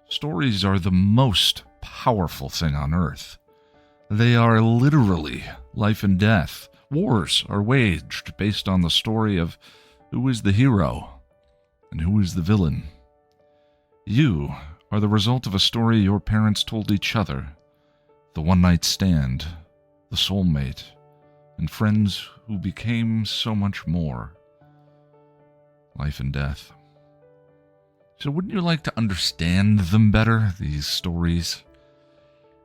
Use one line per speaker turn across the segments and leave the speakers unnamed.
Stories are the most powerful thing on earth. They are literally life and death. Wars are waged based on the story of who is the hero and who is the villain. You are the result of a story your parents told each other, the one-night stand, the soulmate, and friends who became so much more. Life and death. So wouldn't you like to understand them better, these stories?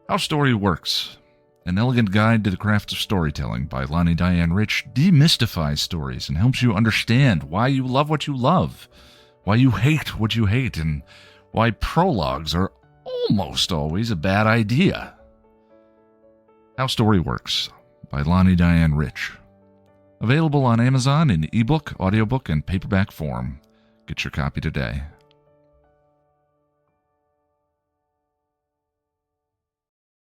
How Story Works, an elegant guide to the craft of storytelling by Lani Diane Rich, demystifies stories and helps you understand why you love what you love, why you hate what you hate, and why prologues are almost always a bad idea. How Story Works by Lani Diane Rich. Available on Amazon in ebook, audiobook, and paperback form. Get your copy today.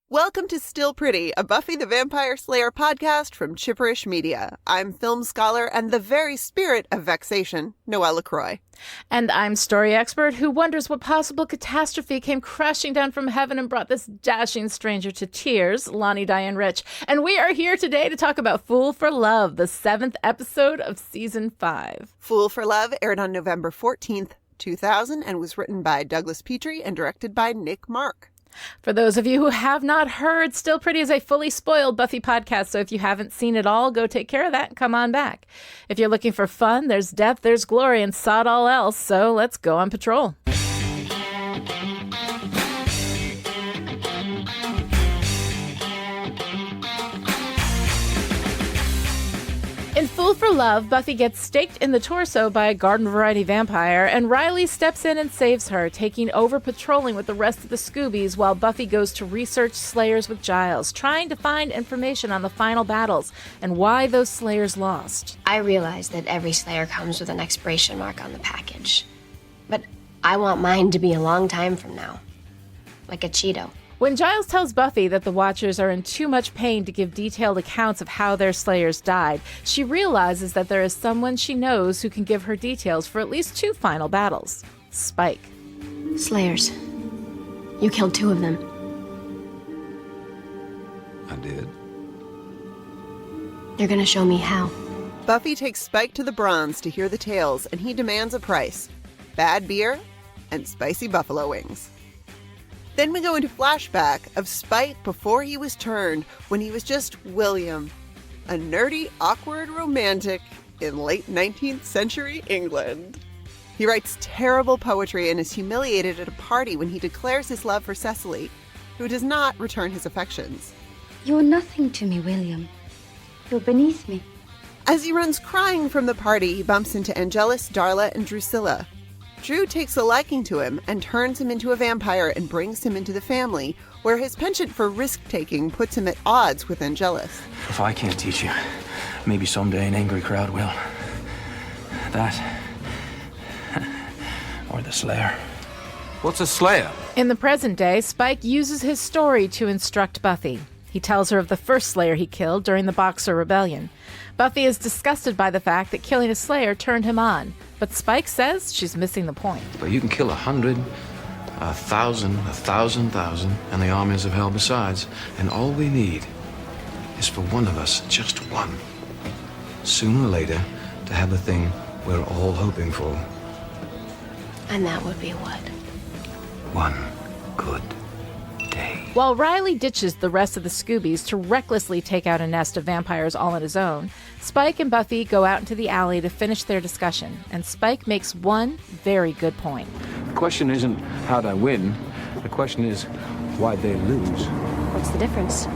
Welcome to Still Pretty, a Buffy the Vampire Slayer podcast from Chipperish Media. I'm film scholar and the very spirit of vexation, Noelle LaCroix.
And I'm story expert who wonders what possible catastrophe came crashing down from heaven and brought this dashing stranger to tears, Lani Diane Rich. And we are here today to talk about Fool for Love, the 7th episode of Season 5.
Fool for Love aired on November 14th, 2000, and was written by Douglas Petrie and directed by Nick Mark.
For those of you who have not heard, Still Pretty is a fully spoiled Buffy podcast, so if you haven't seen it all, go take care of that and come on back. If you're looking for fun, there's depth, there's glory, and sod all else, so let's go on patrol. In Fool for Love, Buffy gets staked in the torso by a garden variety vampire, and Riley steps in and saves her, taking over patrolling with the rest of the Scoobies while Buffy goes to research Slayers with Giles, trying to find information on the final battles and why those Slayers lost.
I realize that every Slayer comes with an expiration mark on the package, but I want mine to be a long time from now, like a Cheeto.
When Giles tells Buffy that the Watchers are in too much pain to give detailed accounts of how their Slayers died, she realizes that there is someone she knows who can give her details for at least 2 final battles. Spike.
Slayers. You killed 2 of them.
I did.
They're gonna show me how.
Buffy takes Spike to the Bronze to hear the tales, and he demands a price. Bad beer and spicy buffalo wings. Then we go into flashback of Spike before he was turned, when he was just William, a nerdy, awkward romantic in late 19th century England. He writes terrible poetry and is humiliated at a party when he declares his love for Cecily, who does not return his affections.
You're nothing to me, William. You're beneath me.
As he runs crying from the party, he bumps into Angelus, Darla, and Drusilla. Drew takes a liking to him and turns him into a vampire and brings him into the family, where his penchant for risk-taking puts him at odds with Angelus.
If I can't teach you, maybe someday an angry crowd will. That, or the Slayer.
What's a Slayer?
In the present day, Spike uses his story to instruct Buffy. He tells her of the first Slayer he killed during the Boxer Rebellion. Buffy is disgusted by the fact that killing a Slayer turned him on, but Spike says she's missing the point.
But you can kill 100, 1,000, 1,000,000, and the armies of hell besides. And all we need is for one of us, just one, sooner or later, to have the thing we're all hoping for.
And that would be what?
One good day.
While Riley ditches the rest of the Scoobies to recklessly take out a nest of vampires all on his own, Spike and Buffy go out into the alley to finish their discussion, and Spike makes one very good point.
The question isn't how'd I win, the question is why'd they lose?
What's the difference?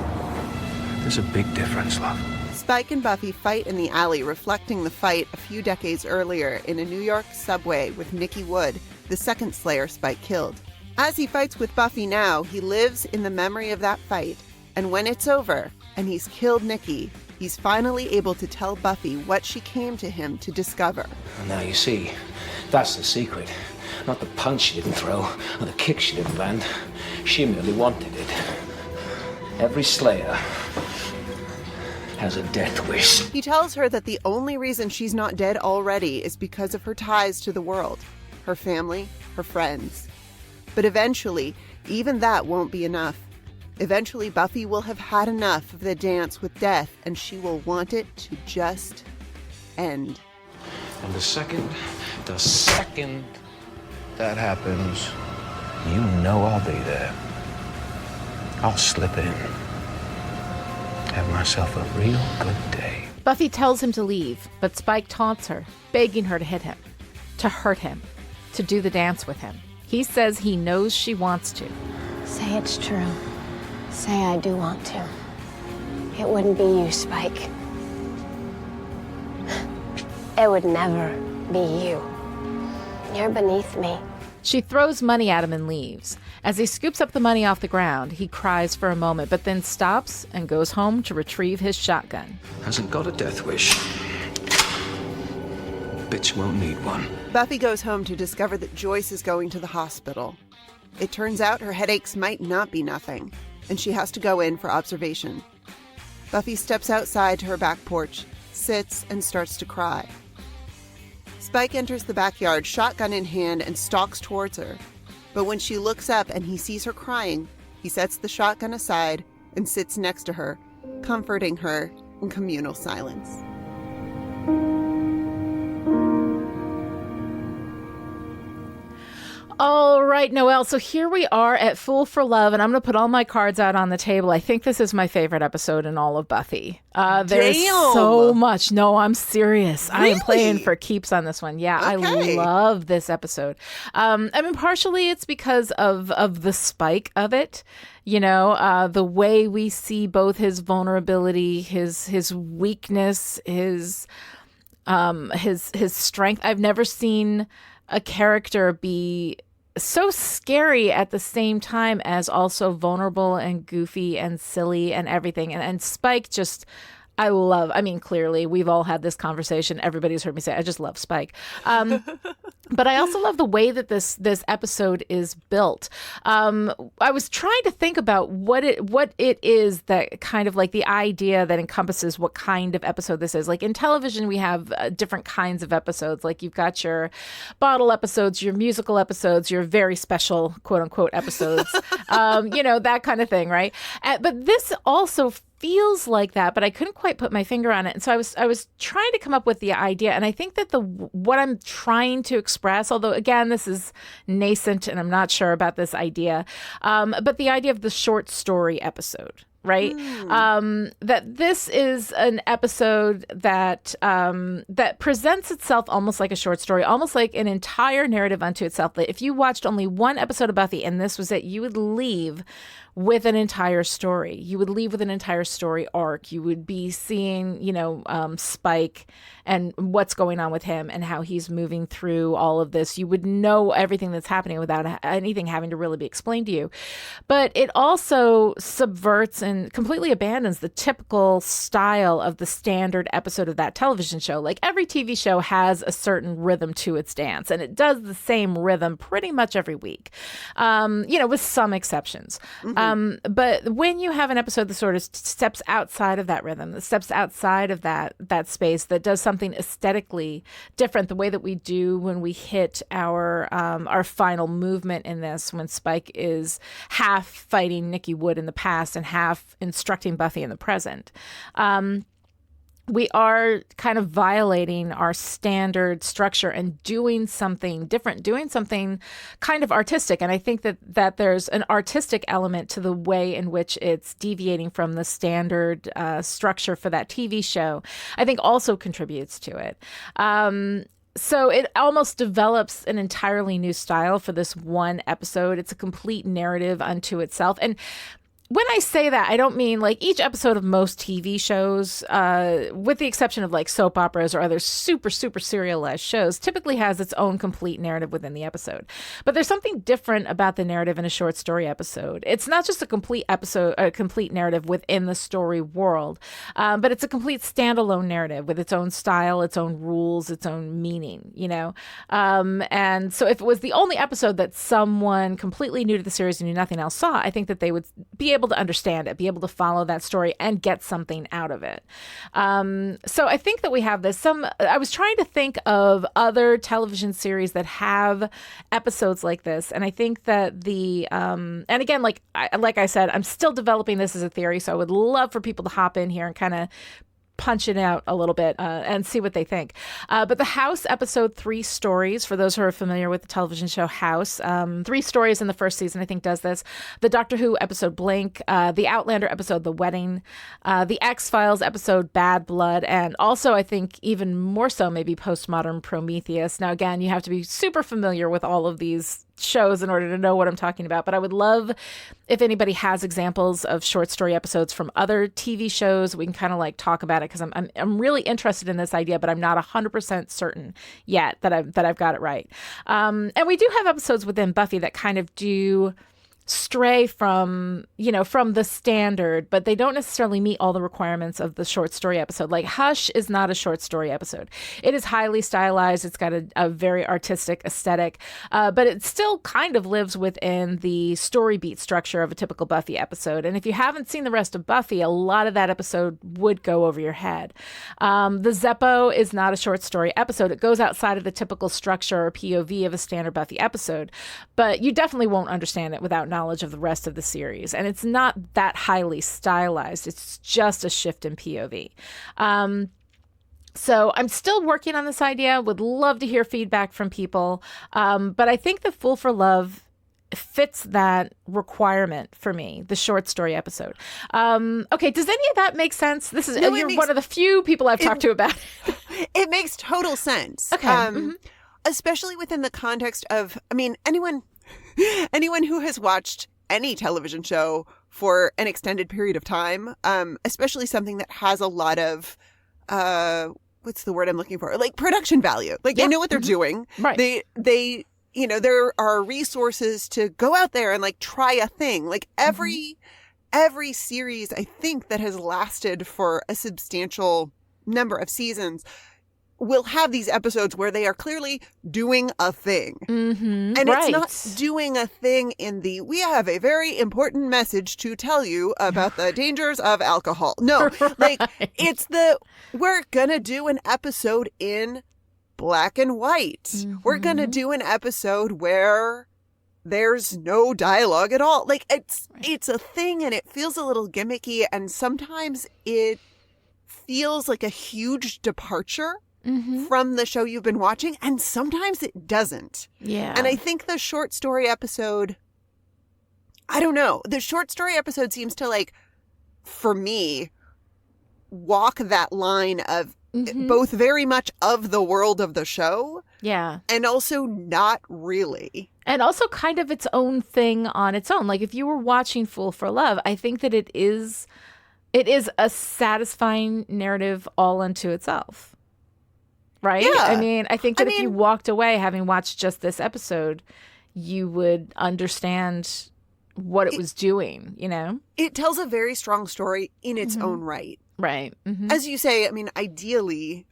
There's a big difference, love.
Spike and Buffy fight in the alley, reflecting the fight a few decades earlier in a New York subway with Nikki Wood, the second Slayer Spike killed. As he fights with Buffy now, he lives in the memory of that fight. And when it's over, and he's killed Nikki, he's finally able to tell Buffy what she came to him to discover.
And now you see, that's the secret. Not the punch she didn't throw, or the kick she didn't land. She merely wanted it. Every Slayer has a death wish.
He tells her that the only reason she's not dead already is because of her ties to the world, her family, her friends. But eventually, even that won't be enough. Eventually, Buffy will have had enough of the dance with death, and she will want it to just end.
And the second that happens, you know I'll be there. I'll slip in. Have myself a real good day.
Buffy tells him to leave, but Spike taunts her, begging her to hit him, to hurt him, to do the dance with him. He says he knows she wants to.
Say it's true. Say I do want to. It wouldn't be you, Spike. It would never be you. You're beneath me.
She throws money at him and leaves. As he scoops up the money off the ground, he cries for a moment, but then stops and goes home to retrieve his shotgun.
Hasn't got a death wish. Bitch won't need one.
Buffy goes home to discover that Joyce is going to the hospital. It turns out her headaches might not be nothing, and she has to go in for observation. Buffy steps outside to her back porch, sits, and starts to cry. Spike enters the backyard, shotgun in hand, and stalks towards her. But when she looks up and he sees her crying, he sets the shotgun aside and sits next to her, comforting her in communal silence.
All right, Noelle. So here we are at Fool for Love, and I'm going to put all my cards out on the table. I think this is my favorite episode in all of Buffy. There's
Damn.
so much. No, I'm serious. I am
Really?
playing for keeps on this one. Yeah,
Okay.
I love this episode. I mean, partially it's because of the Spike of it. You know, the way we see both his vulnerability, his weakness, his strength. I've never seen a character be so scary at the same time as also vulnerable and goofy and silly and everything. And Spike just, I mean, clearly we've all had this conversation. Everybody's heard me say, I just love Spike. But I also love the way that this episode is built. I was trying to think about what it is that kind of like the idea that encompasses what kind of episode this is. Like in television, we have different kinds of episodes. Like you've got your bottle episodes, your musical episodes, your very special quote unquote episodes, you know, that kind of thing, right? But this also feels like that, but I couldn't quite put my finger on it. And so I was trying to come up with the idea. And I think that what I'm trying to express, although again, this is nascent and I'm not sure about this idea, but the idea of the short story episode, right? That this is an episode that that presents itself almost like a short story, almost like an entire narrative unto itself. That if you watched only one episode of Buffy and this was it, you would leave with an entire story. You would leave with an entire story arc. You would be seeing, you know, Spike and what's going on with him and how he's moving through all of this. You would know everything that's happening without anything having to really be explained to you. But it also subverts and completely abandons the typical style of the standard episode of that television show. Like every TV show has a certain rhythm to its dance, and it does the same rhythm pretty much every week, you know, with some exceptions. But when you have an episode that sort of steps outside of that rhythm, that steps outside of that space, that does something aesthetically different, the way that we do when we hit our final movement in this, when Spike is half fighting Nikki Wood in the past and half instructing Buffy in the present. We are kind of violating our standard structure and doing something different, doing something kind of artistic. And I think that there's an artistic element to the way in which it's deviating from the standard structure for that TV show, I think also contributes to it. So it almost develops an entirely new style for this one episode. It's a complete narrative unto itself. And when I say that, I don't mean like each episode of most TV shows, with the exception of like soap operas or other super, super serialized shows, typically has its own complete narrative within the episode. But there's something different about the narrative in a short story episode. It's not just a complete narrative within the story world, but it's a complete standalone narrative with its own style, its own rules, its own meaning, you know? And so if it was the only episode that someone completely new to the series and knew nothing else saw, I think that they would be able able to understand it, be able to follow that story and get something out of it. So I think that we have this. I was trying to think of other television series that have episodes like this, and I think that and again, like I said, I'm still developing this as a theory, so I would love for people to hop in here and kind of punch it out a little bit and see what they think. But the House episode 3 Stories, for those who are familiar with the television show House, 3 stories in the first season, I think, does this. The Doctor Who episode Blink, the Outlander episode The Wedding, the X-Files episode Bad Blood, and also I think even more so maybe Postmodern Prometheus. Now, again, you have to be super familiar with all of these shows in order to know what I'm talking about, but I would love if anybody has examples of short story episodes from other TV shows. We can kind of like talk about it, because I'm really interested in this idea, but I'm not 100% certain yet that I've got it right. And we do have episodes within Buffy that kind of do stray from the standard, but they don't necessarily meet all the requirements of the short story episode. Like Hush is not a short story episode. It is highly stylized. It's got a very artistic aesthetic, but it still kind of lives within the story beat structure of a typical Buffy episode. And if you haven't seen the rest of Buffy, a lot of that episode would go over your head. The Zeppo is not a short story episode. It goes outside of the typical structure or POV of a standard Buffy episode, but you definitely won't understand it without knowledge of the rest of the series. And it's not that highly stylized. It's just a shift in POV. So I'm still working on this idea. Would love to hear feedback from people. But I think the Fool for Love fits that requirement for me, the short story episode. Okay, does any of that make sense? This is you're one of the few people I've talked to about it.
It makes total sense.
Okay.
Especially within the context of, I mean, anyone who has watched any television show for an extended period of time, especially something that has a lot of, what's the word I'm looking for? Like production value. Like they know what they're doing.
Right.
They, there are resources to go out there and like try a thing. Like every series, I think, that has lasted for a substantial number of seasons will have these episodes where they are clearly doing a thing.
Mm-hmm.
And it's not doing a thing in the, we have a very important message to tell you about the dangers of alcohol. No, like it's we're gonna do an episode in black and white. Mm-hmm. We're gonna do an episode where there's no dialogue at all. Like it's a thing, and it feels a little gimmicky, and sometimes it feels like a huge departure from the show you've been watching, and sometimes it doesn't.
Yeah.
And I think the short story episode, I don't know, the short story episode seems to, like, for me, walk that line of both very much of the world of the show.
Yeah.
And also not really.
And also kind of its own thing on its own. Like if you were watching Fool for Love, I think that it is a satisfying narrative all unto itself. Right?
Yeah.
I mean, I think that if you walked away having watched just this episode, you would understand what it was doing, you know?
It tells a very strong story in its own right.
Right. Mm-hmm.
As you say, I mean, ideally,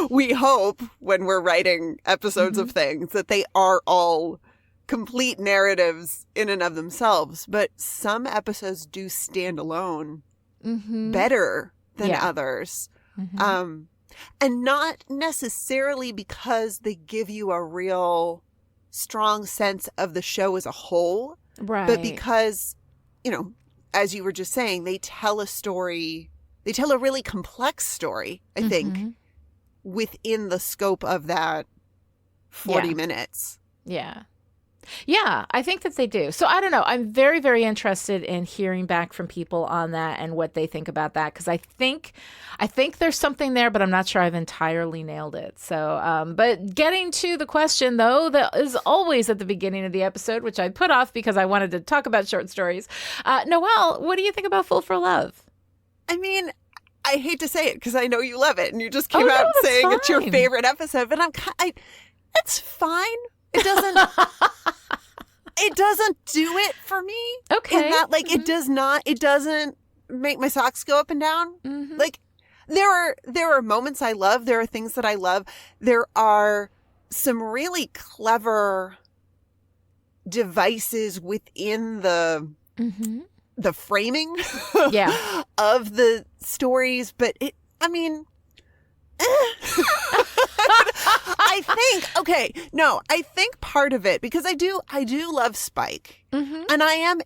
we hope when we're writing episodes of things that they are all complete narratives in and of themselves. But some episodes do stand alone better than others. Mm-hmm. And not necessarily because they give you a real strong sense of the show as a whole, but because, you know, as you were just saying, they tell a story, they tell a really complex story, I think, within the scope of that 40 minutes.
Yeah. Yeah, I think that they do. So I don't know. I'm very, very interested in hearing back from people on that and what they think about that, because I think there's something there, but I'm not sure I've entirely nailed it. So, but getting to the question, though, that is always at the beginning of the episode, which I put off because I wanted to talk about short stories. Noelle, what do you think about Fool for Love?
I mean, I hate to say it because I know you love it, and you just came out saying it's your favorite episode, but it's fine. It doesn't do it for me.
Okay.
In that, like, it doesn't make my socks go up and down. Mm-hmm. Like, there are moments I love. There are things that I love. There are some really clever devices within the the framing
Yeah.
of the stories, but I think part of it, because I do love Spike, and I am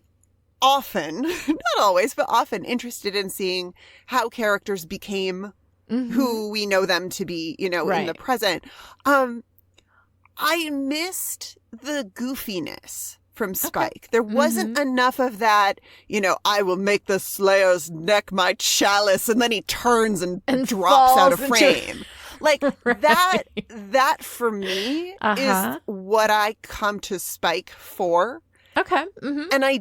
often, not always, but often interested in seeing how characters became who we know them to be, in the present. I missed the goofiness from Spike. Okay. There wasn't enough of that, I will make the Slayer's neck my chalice, and then he turns and drops out of frame. Like that for me is what I come to Spike for.
Okay.
And I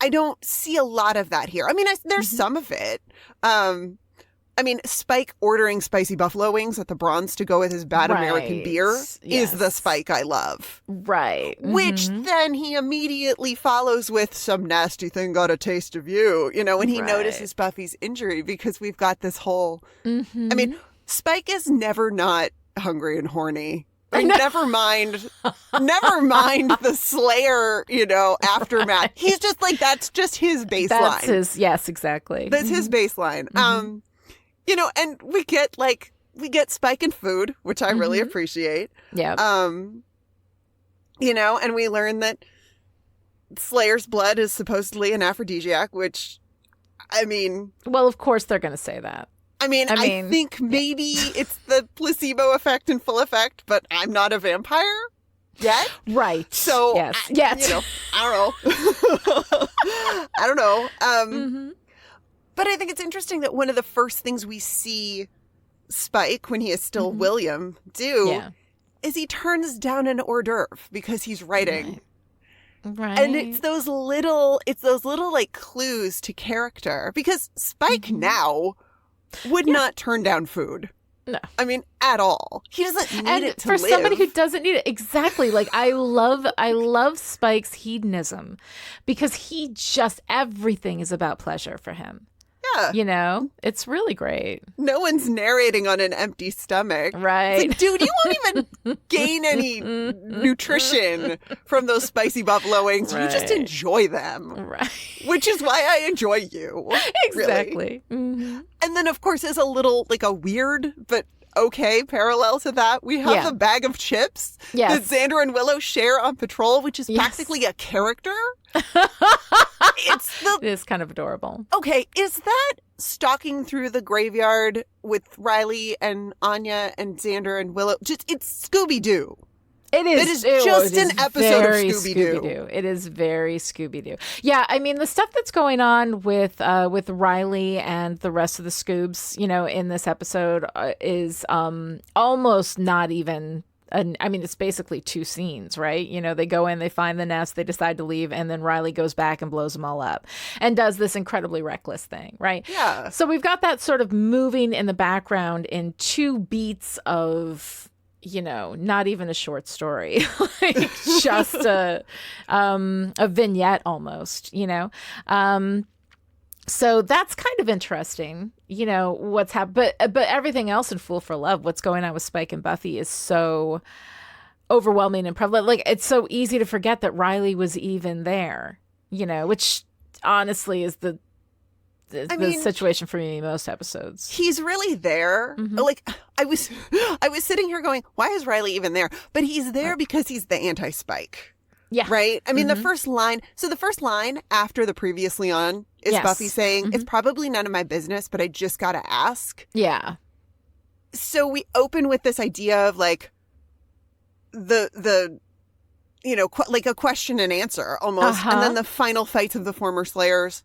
don't see a lot of that here. I mean, there's some of it. Spike ordering spicy buffalo wings at the Bronze to go with his bad American beer is the Spike I love.
Right.
Which then he immediately follows with some nasty thing got a taste of you, when he notices Buffy's injury, because we've got this whole, Spike is never not hungry and horny. Never mind the Slayer, aftermath. He's just like, that's just his baseline.
Yes, exactly.
That's his baseline. And we get Spike and food, which I really appreciate.
Yeah.
And we learn that Slayer's blood is supposedly an aphrodisiac, which,
well, of course they're going to say that.
I think maybe it's the placebo effect in full effect, but I'm not a vampire yet.
Right.
So,
yes.
I don't know. But I think it's interesting that one of the first things we see Spike, when he is still William, do is he turns down an hors d'oeuvre because he's writing.
Right.
And it's those little like clues to character, because Spike now would not turn down food.
No.
At all. He doesn't need it to
for
live.
somebody who doesn't need it. Exactly. Like, I love Spike's hedonism, because everything is about pleasure for him.
Yeah.
It's really great.
No one's narrating on an empty stomach.
Right.
It's like, dude, you won't even gain any nutrition from those spicy buffalo wings. Right. You just enjoy them.
Right.
Which is why I enjoy you.
Exactly.
Really. And then, of course, as a little, like a weird but okay parallel to that, we have a bag of chips that Xander and Willow share on patrol, which is practically a character. It
is kind of adorable.
Okay, is that stalking through the graveyard with Riley and Anya and Xander and Willow? It's Scooby-Doo.
It is.
It is just an episode of Scooby-Doo.
It is very Scooby-Doo. Yeah, the stuff that's going on with Riley and the rest of the Scoobs, in this episode is almost not even. It's basically two scenes, right? They go in, they find the nest, they decide to leave, and then Riley goes back and blows them all up and does this incredibly reckless thing, right?
Yeah.
So we've got that sort of moving in the background in two beats of, not even a short story, like just a vignette almost, So that's kind of interesting, what's happened. But everything else in Fool for Love, what's going on with Spike and Buffy is so overwhelming and prevalent. Like, it's so easy to forget that Riley was even there, which honestly is the situation for me in most episodes. He's
really there. Like, I was sitting here going, why is Riley even there? But he's there because he's the anti-Spike.
Yeah.
Right? the first line after the previously on is Buffy saying, it's probably none of my business, but I just got to ask.
Yeah.
So we open with this idea of like like a question and answer almost. And then the final fights of the former Slayers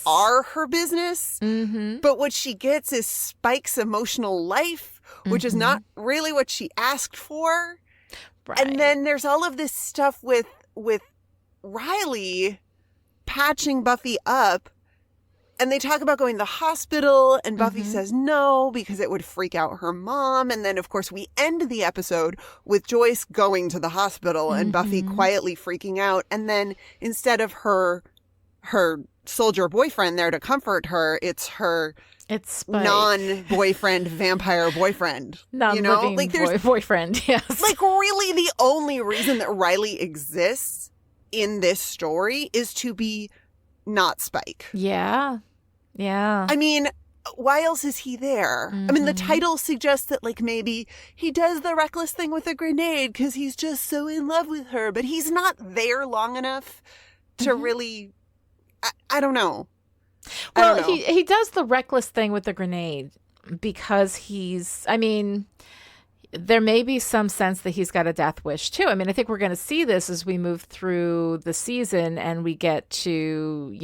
are her business. But what she gets is Spike's emotional life, which is not really what she asked for. Right. And then there's all of this stuff with Riley patching Buffy up, and they talk about going to the hospital, and Buffy says no because it would freak out her mom. And then, of course, we end the episode with Joyce going to the hospital and Buffy quietly freaking out. And then instead of her soldier boyfriend there to comfort her, it's
Spike.
Non-boyfriend vampire boyfriend.
Non-living boyfriend, yes.
Like, really the only reason that Riley exists in this story is to be not Spike.
Yeah. Yeah.
I mean, why else is he there? I mean, the title suggests that, like, maybe he does the reckless thing with a grenade because he's just so in love with her, but he's not there long enough to really, I don't know.
Well, he does the reckless thing with the grenade because there may be some sense that he's got a death wish too. I mean, I think we're going to see this as we move through the season and we get to,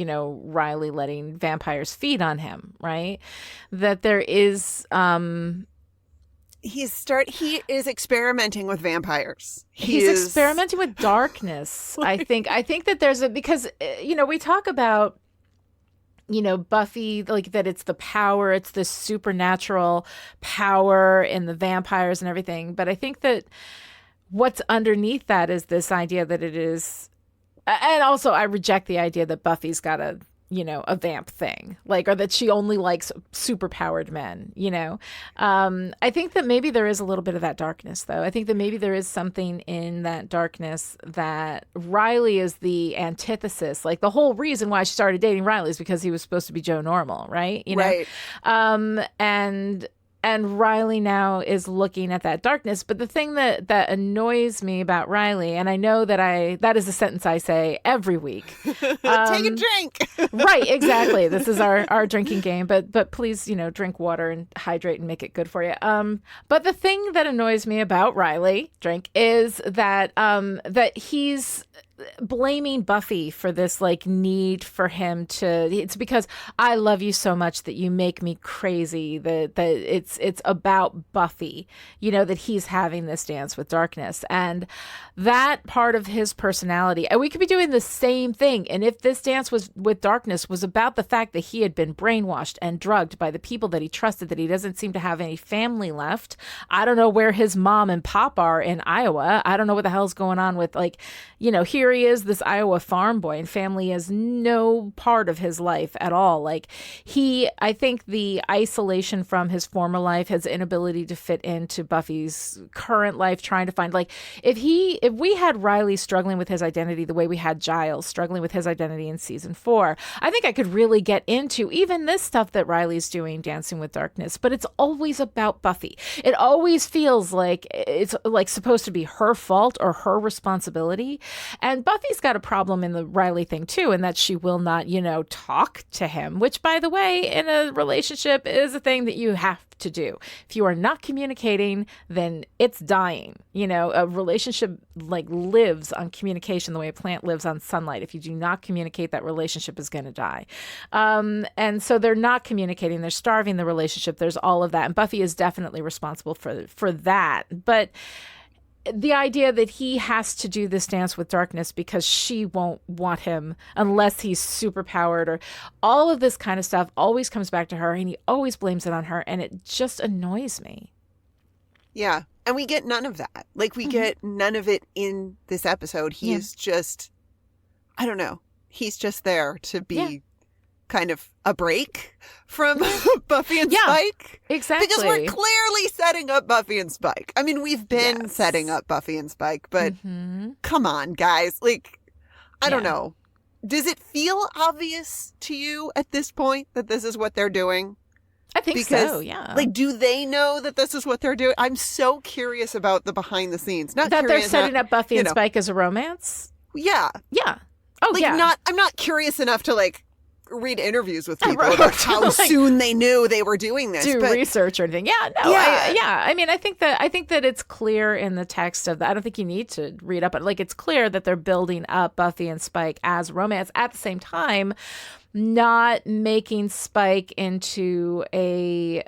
Riley letting vampires feed on him, right? That there is,
he is experimenting with vampires.
He's experimenting with darkness. I think that because we talk about, Buffy, like that it's the power, it's the supernatural power in the vampires and everything. But I think that what's underneath that is this idea that it is, and also I reject the idea that Buffy's got a vamp thing, or that she only likes super powered men, I think that maybe there is a little bit of that darkness, though. I think that maybe there is something in that darkness that Riley is the antithesis. Like, the whole reason why she started dating Riley is because he was supposed to be Joe Normal, right?
Right.
And Riley now is looking at that darkness. But the thing that annoys me about Riley, and I know that is a sentence I say every week.
Take a drink.
Right, exactly. This is our drinking game. But please, drink water and hydrate and make it good for you. But the thing that annoys me about Riley, is that he's blaming Buffy for this need for him to, it's because I love you so much that you make me crazy, that it's about Buffy, that he's having this dance with darkness, and that part of his personality, and we could be doing the same thing. And if this dance with darkness was about the fact that he had been brainwashed and drugged by the people that he trusted, that he doesn't seem to have any family left. I don't know where his mom and pop are in Iowa. I don't know what the hell's going on with, here he is, this Iowa farm boy, and family is no part of his life at all. I think the isolation from his former life, his inability to fit into Buffy's current life, trying to find, if we had Riley struggling with his identity the way we had Giles struggling with his identity in season 4, I think I could really get into even this stuff that Riley's doing, Dancing with Darkness, but it's always about Buffy. It always feels like it's supposed to be her fault or her responsibility. And Buffy's got a problem in the Riley thing too, in that she will not, talk to him, which, by the way, in a relationship is a thing that you have to do. If you are not communicating, then it's dying. A relationship lives on communication the way a plant lives on sunlight. If you do not communicate, that relationship is going to die. And so they're not communicating. They're starving the relationship. There's all of that. And Buffy is definitely responsible for that. But the idea that he has to do this dance with darkness because she won't want him unless he's super powered, or all of this kind of stuff always comes back to her, and he always blames it on her, and it just annoys me.
Yeah. And we get none of that. We get none of it in this episode. He is just, I don't know. He's just there to be kind of a break from Buffy and Spike.
Exactly.
Because we're clearly setting up Buffy and Spike. I mean, we've been setting up Buffy and Spike, but come on, guys. I don't know. Does it feel obvious to you at this point that this is what they're doing?
I think so, yeah.
Do they know that this is what they're doing? I'm so curious about the behind the scenes. Not
that
curious,
they're setting up Buffy and Spike as a romance?
Yeah.
Yeah. Oh, yeah.
I'm not curious enough to read interviews with people about how soon they knew they were doing this.
Do research or anything. Yeah, no.
Yeah.
I mean, I think that it's clear in the text of that. I don't think you need to read up, but it's clear that they're building up Buffy and Spike as romance, at the same time not making Spike into a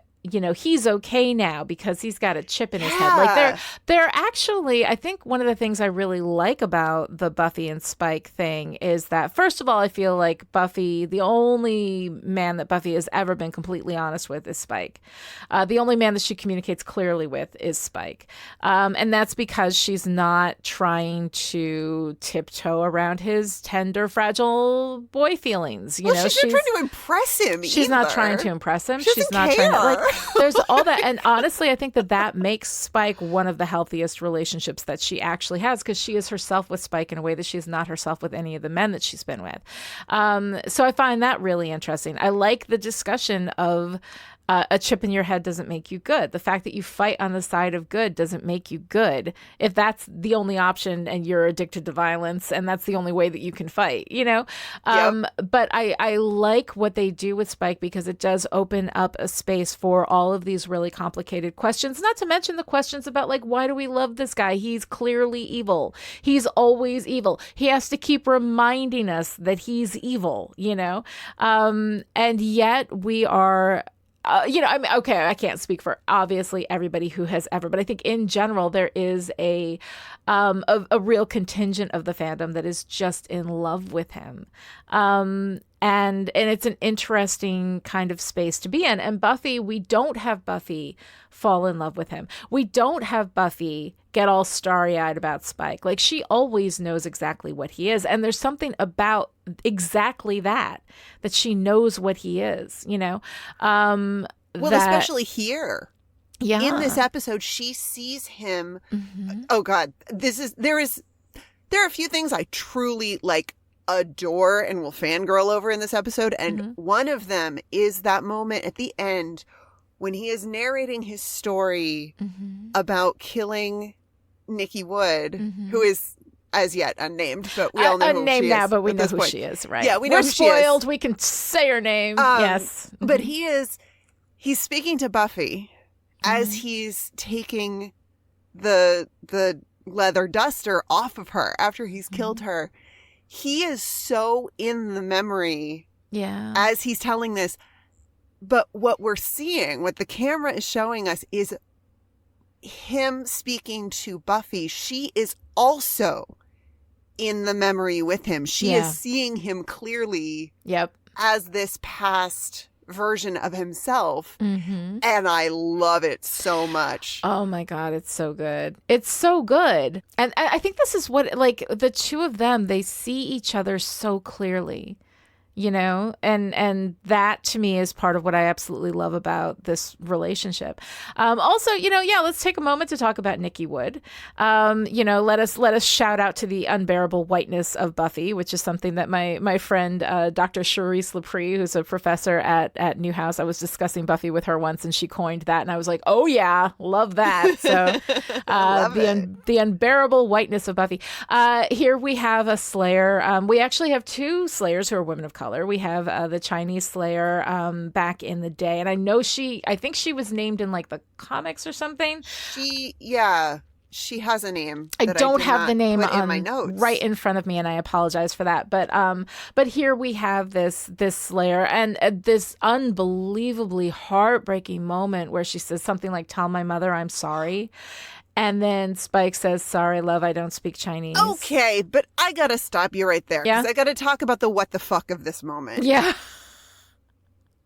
he's okay now because he's got a chip in his head. They're actually, I think one of the things I really like about the Buffy and Spike thing is that, first of all, I feel like Buffy, the only man that Buffy has ever been completely honest with is Spike. The only man that she communicates clearly with is Spike. And that's because she's not trying to tiptoe around his tender, fragile boy feelings.
She's not trying to impress him
She's not trying to impress him.
She's not
trying to, There's all that. And honestly, I think that makes Spike one of the healthiest relationships that she actually has, because she is herself with Spike in a way that she's not herself with any of the men that she's been with. So I find that really interesting. I like the discussion of a chip in your head doesn't make you good. The fact that you fight on the side of good doesn't make you good. If that's the only option and you're addicted to violence and that's the only way that you can fight, you know? But I like what they do with Spike, because it does open up a space for all of these really complicated questions, not to mention the questions about, like, why do we love this guy? He's clearly evil. He's always evil. He has to keep reminding us that he's evil, you know? And yet we are... I mean, okay, I can't speak for obviously everybody who has ever, but I think in general there is a real contingent of the fandom that is just in love with him, and it's an interesting kind of space to be in. And Buffy, we don't have Buffy fall in love with him. We don't have Buffy get all starry-eyed about Spike. Like, she always knows exactly what he is, and there's something about exactly that she knows what he is, you know?
Especially here.
Yeah.
In this episode, she sees him. Mm-hmm. Oh God, there are a few things I truly adore and will fangirl over in this episode. And one of them is that moment at the end when he is narrating his story about killing Nikki Wood, who is as yet unnamed, but we all know who she is.
Now, but we know who she is, right?
Yeah, we know
We're
who she is.
spoiled. We can say her name. Yes.
But he's speaking to Buffy as he's taking the leather duster off of her after he's killed her. He is so in the memory as he's telling this. But what we're seeing, what the camera is showing us, is him speaking to Buffy. She is also in the memory with him. She is seeing him clearly as this past version of himself. And I love it so much.
Oh my God, it's so good. It's so good. And I think this is what, like, the two of them, they see each other so clearly. You know, and that to me is part of what I absolutely love about this relationship. Also, let's take a moment to talk about Nikki Wood. Let us shout out to the unbearable whiteness of Buffy, which is something that my friend Dr. Charisse Lepre, who's a professor at Newhouse, I was discussing Buffy with her once, and she coined that, and I was like, oh yeah, love that. So the unbearable whiteness of Buffy. Here we have a Slayer. We actually have two Slayers who are women of color. We have the Chinese Slayer back in the day. And I think she was named in like the comics or something.
She has a name.
I don't have the name
in my notes
right in front of me, and I apologize for that. But here we have this Slayer and this unbelievably heartbreaking moment where she says something like, "Tell my mother I'm sorry." And then Spike says, "Sorry, love, I don't speak Chinese."
Okay, but I gotta stop you right there.
Yeah?
Because I gotta talk about the what the fuck of this moment.
Yeah.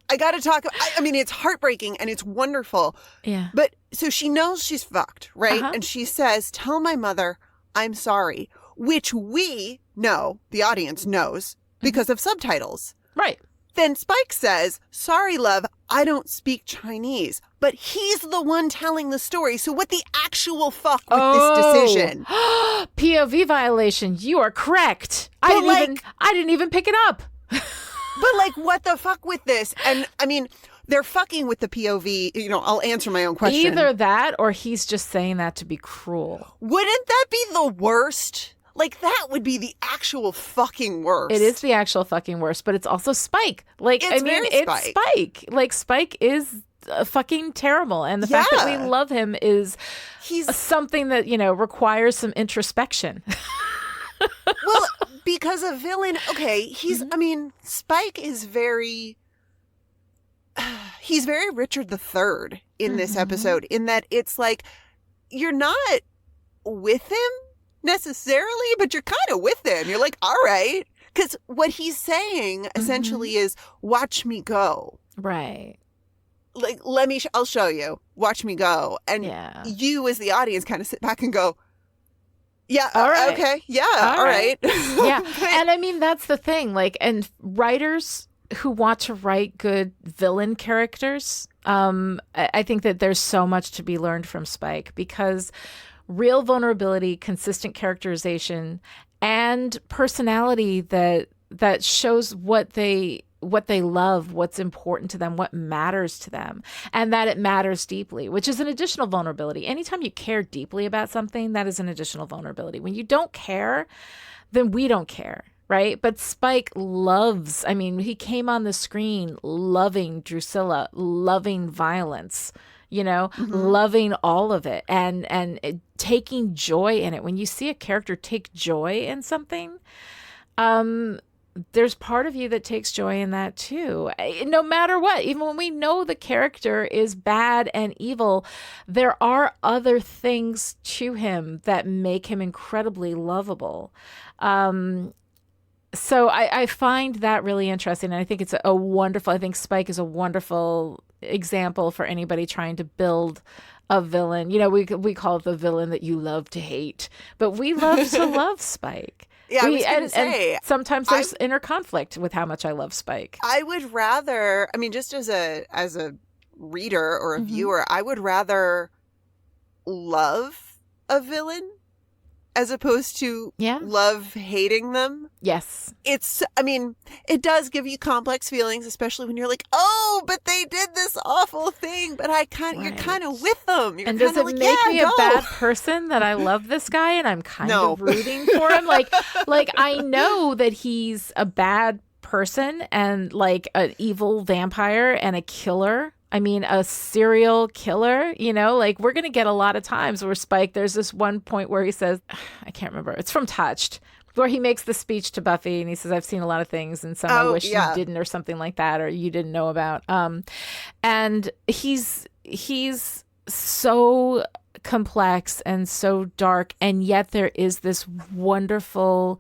I gotta talk. I mean, it's heartbreaking and it's wonderful.
Yeah.
But so she knows she's fucked, right?
Uh-huh.
And she says, "Tell my mother I'm sorry," which we know, the audience knows, because of subtitles.
Right.
Then Spike says, "Sorry, love, I don't speak Chinese." But he's the one telling the story. So what the actual fuck with this decision?
POV violation. You are correct. I didn't even pick it up.
But what the fuck with this? And I mean, they're fucking with the POV. I'll answer my own question.
Either that or he's just saying that to be cruel.
Wouldn't that be the worst? That would be the actual fucking worst.
It is the actual fucking worst, but it's also Spike. It's Spike. Spike is fucking terrible. And the fact that we love him is something that, requires some introspection.
Well, because a villain, okay, Spike is he's very Richard III in this episode, in that it's you're not with him necessarily, but you're kind of with him. You're like, all right. Because what he's saying essentially is, watch me go.
Right.
I'll show you. Watch me go. And you as the audience kind of sit back and go, yeah,
all right.
Okay. Yeah, all right.
Yeah. And I mean, that's the thing. And writers who want to write good villain characters, I think that there's so much to be learned from Spike, because real vulnerability, consistent characterization, and personality that shows what they love, what's important to them, what matters to them, and that it matters deeply, which is an additional vulnerability. Anytime you care deeply about something, that is an additional vulnerability. When you don't care, then we don't care, right? But Spike loves, I mean, he came on the screen loving Drusilla, loving violence, loving all of it, and taking joy in it. When you see a character take joy in something, there's part of you that takes joy in that too. No matter what, even when we know the character is bad and evil, there are other things to him that make him incredibly lovable. So I find that really interesting. And I think it's I think Spike is a wonderful example for anybody trying to build a villain. We call it the villain that you love to hate, but we love to love Spike.
Yeah, I was going to say.
And sometimes there's inner conflict with how much I love Spike.
I would rather, just as a reader or a viewer, I would rather love a villain as opposed to love hating them.
Yes.
It does give you complex feelings, especially when you're like, oh, but they did this awful thing, but you're kind of with them. You're
and does it
like,
make me
go.
a bad person that I love this guy and I'm kind of rooting for him? Like I know that he's a bad person and like an evil vampire and a killer. A serial killer, we're going to get a lot of times where Spike, there's this one point where he says, I can't remember, it's from Touched, where he makes the speech to Buffy and he says, I've seen a lot of things and some I wish you didn't, or something like that, or you didn't know about. And he's so complex and so dark, and yet there is this wonderful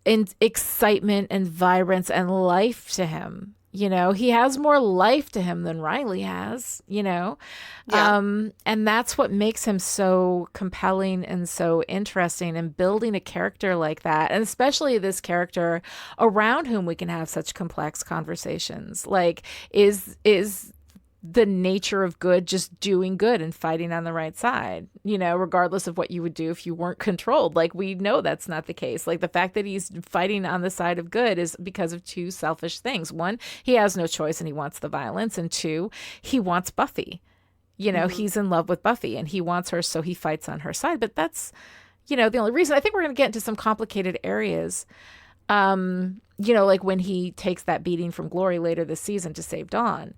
excitement and vibrance and life to him. He has more life to him than Riley has, and that's what makes him so compelling and so interesting, and building a character like that. And especially this character around whom we can have such complex conversations. Like, is the nature of good just doing good and fighting on the right side, regardless of what you would do if you weren't controlled? Like, we know that's not the case. Like, the fact that he's fighting on the side of good is because of two selfish things. One, he has no choice and he wants the violence. And two, he wants Buffy. He's in love with Buffy and he wants her, so he fights on her side. But that's, the only reason. I think we're going to get into some complicated areas. Like when he takes that beating from Glory later this season to save Dawn.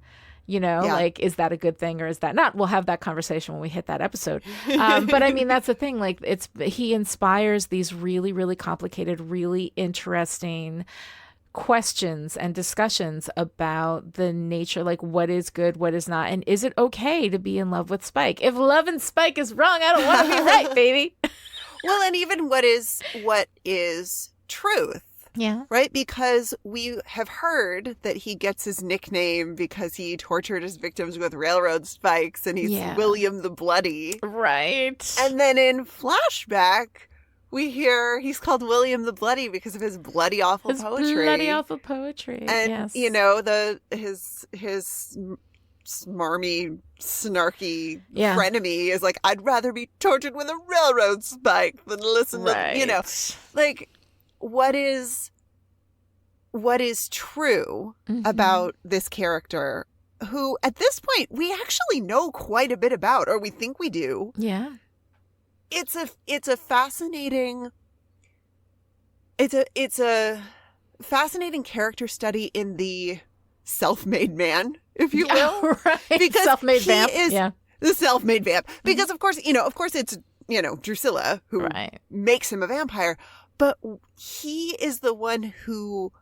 Like, is that a good thing or is that not? We'll have that conversation when we hit that episode. But that's the thing. Like, he inspires these really, really complicated, really interesting questions and discussions about the nature, like what is good, what is not, and is it okay to be in love with Spike? If loving Spike is wrong, I don't want to be right, baby.
Well, and even what is truth.
Yeah.
Right? Because we have heard that he gets his nickname because he tortured his victims with railroad spikes and he's William the Bloody.
Right. And
then in flashback, we hear he's called William the Bloody because of his bloody awful poetry.
Bloody awful poetry.
And, his smarmy, snarky frenemy is like, I'd rather be tortured with a railroad spike than listen to, like, what is true about this character who at this point we actually know quite a bit about, or we think we do.
Yeah.
It's a fascinating character study in the self-made man, if you will.
Right. Because self-made vamp.
The self-made vamp. Because of course it's Drusilla who makes him a vampire. But he is the one who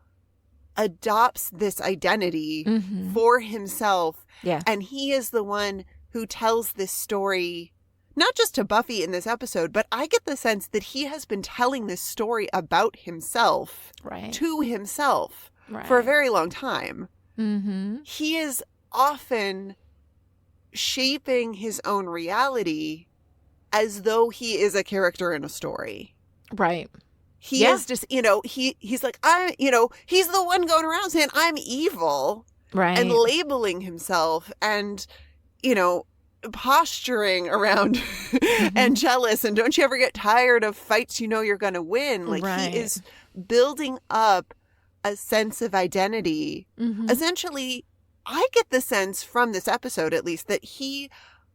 adopts this identity for himself.
Yeah.
And he is the one who tells this story, not just to Buffy in this episode, but I get the sense that he has been telling this story about himself to himself for a very long time.
Mm-hmm.
He is often shaping his own reality as though he is a character in a story.
Right.
He is just, he's like, he's the one going around saying, I'm evil.
Right.
And labeling himself and, posturing around and jealous. And don't you ever get tired of fights you're going to win? Like,
Right.
he is building up a sense of identity. Essentially, I get the sense from this episode, at least, that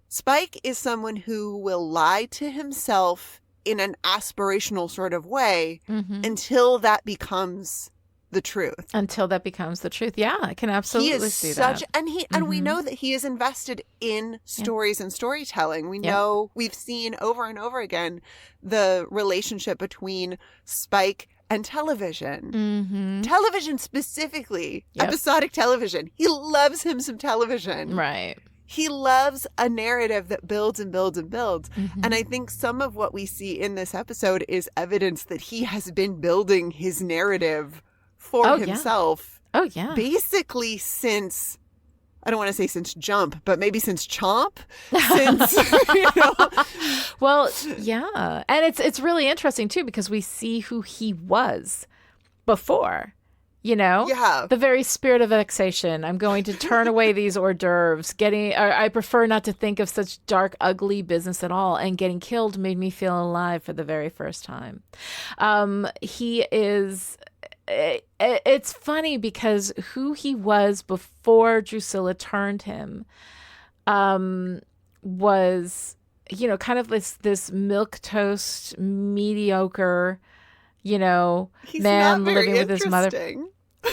Spike is someone who will lie to himself in an aspirational sort of way until that becomes the truth.
Until that becomes the truth. Yeah, I can absolutely see that.
And we know that he is invested in stories and storytelling. We know we've seen over and over again the relationship between Spike and television. Television specifically, episodic television. He loves him some television.
Right.
He loves a narrative that builds and builds and builds. And I think some of what we see in this episode is evidence that he has been building his narrative for himself.
Oh, yeah.
Basically since, I don't want to say since Jump, but maybe since Chomp. Since,
Well, yeah. And it's really interesting, too, because we see who he was before.
Yeah.
The very spirit of vexation. I'm going to turn away these hors d'oeuvres. I prefer not to think of such dark, ugly business at all. And getting killed made me feel alive for the very first time. He is. It's funny because who he was before Drusilla turned him, was, kind of this milquetoast, mediocre,
He's
man
not very
living with his mother.
interesting.